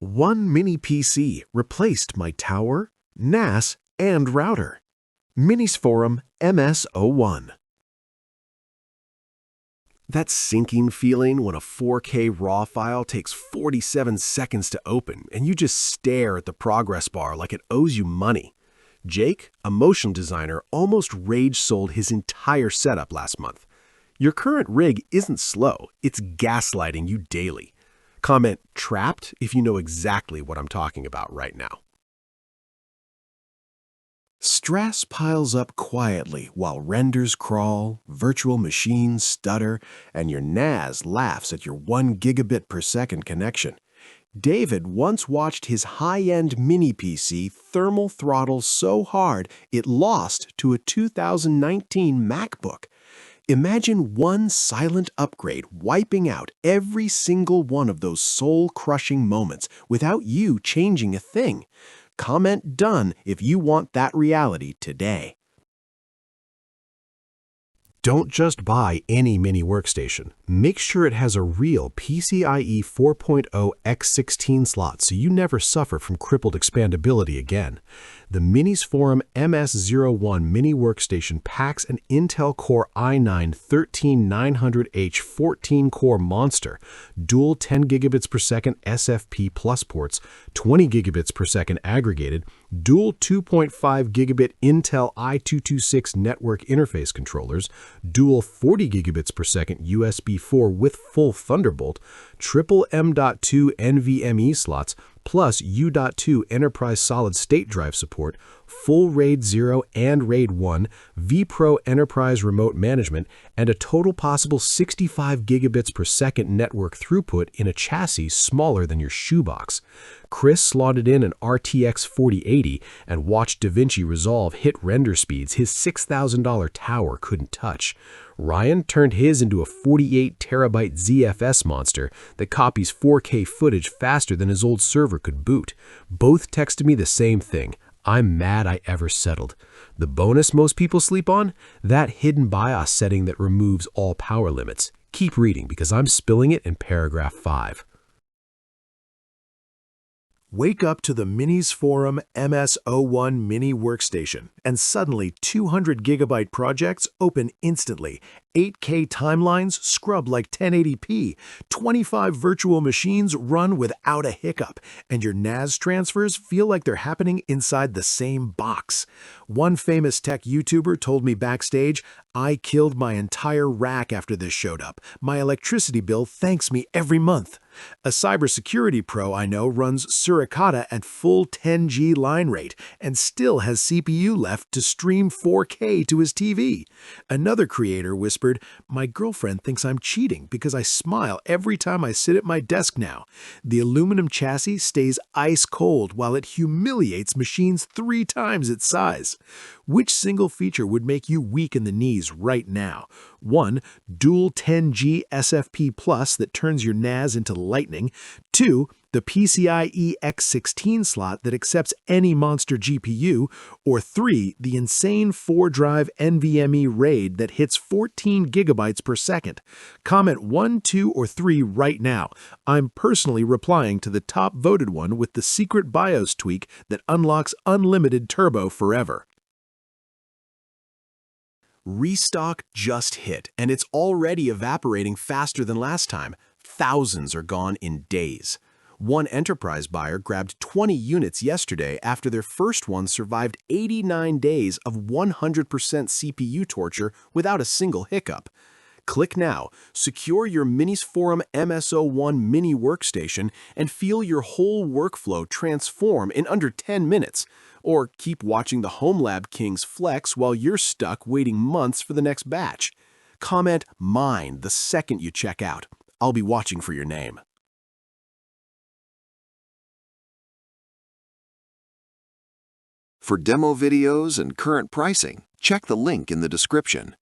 One mini-PC replaced my tower, NAS, and router. MINISFORUM MS-01. That sinking feeling when a 4K RAW file takes 47 seconds to open and you just stare at the progress bar like it owes you money. Jake, a motion designer, almost rage-sold his entire setup last month. Your current rig isn't slow, it's gaslighting you daily. Comment "trapped" if you know exactly what I'm talking about right now. Stress piles up quietly while renders crawl, virtual machines stutter, and your NAS laughs at your 1 gigabit per second connection. David once watched his high-end mini-PC thermal throttle so hard it lost to a 2019 MacBook. Imagine one silent upgrade wiping out every single one of those soul-crushing moments without you changing a thing. Comment "done" if you want that reality today. Don't just buy any mini workstation. Make sure it has a real PCIe 4.0 x 16 slot so you never suffer from crippled expandability again. The MINISFORUM MS-01 mini workstation packs an Intel Core i9-13900H 14-core monster, dual 10 gigabits per second SFP plus ports, 20 gigabits per second aggregated, dual 2.5 gigabit Intel i226 network interface controllers, dual 40 gigabits per second USB 4 with full Thunderbolt, triple M.2 NVMe slots, plus U.2 enterprise solid-state drive support, full RAID 0 and RAID 1, vPro enterprise remote management, and a total possible 65 gigabits per second network throughput in a chassis smaller than your shoebox. Chris slotted in an RTX 4080 and watched DaVinci Resolve hit render speeds his $6,000 tower couldn't touch. Ryan turned his into a 48 terabyte ZFS monster that copies 4K footage faster than his old server could boot. Both texted me the same thing: "I'm mad I ever settled." The bonus most people sleep on? That hidden BIOS setting that removes all power limits. Keep reading because I'm spilling it in paragraph 5. Wake up to the MINISFORUM MS-01 mini workstation, and suddenly 200 gigabyte projects open instantly. 8K timelines scrub like 1080p, 25 virtual machines run without a hiccup, and your NAS transfers feel like they're happening inside the same box. One famous tech YouTuber told me backstage, "I killed my entire rack after this showed up. My electricity bill thanks me every month." A cybersecurity pro I know runs Suricata at full 10G line rate and still has CPU left to stream 4K to his TV. Another creator whispered, "My girlfriend thinks I'm cheating because I smile every time I sit at my desk now." The aluminum chassis stays ice cold while it humiliates machines 3 times its size. Which single feature would make you weak in the knees right now? 1. Dual 10G SFP Plus that turns your NAS into lightning. 2. The PCIe X16 slot that accepts any monster GPU. Or 3. The insane 4-drive NVMe RAID that hits 14 gigabytes per second. Comment 1, 2, or 3 right now. I'm personally replying to the top voted one with the secret BIOS tweak that unlocks unlimited turbo forever. Restock just hit, and it's already evaporating faster than last time. Thousands are gone in days. One enterprise buyer grabbed 20 units yesterday after their first one survived 89 days of 100% CPU torture without a single hiccup. Click now, secure your MINISFORUM MS-01 mini workstation, and feel your whole workflow transform in under 10 minutes. Or keep watching the HomeLab Kings flex while you're stuck waiting months for the next batch. Comment "mine" the second you check out. I'll be watching for your name. For demo videos and current pricing, check the link in the description.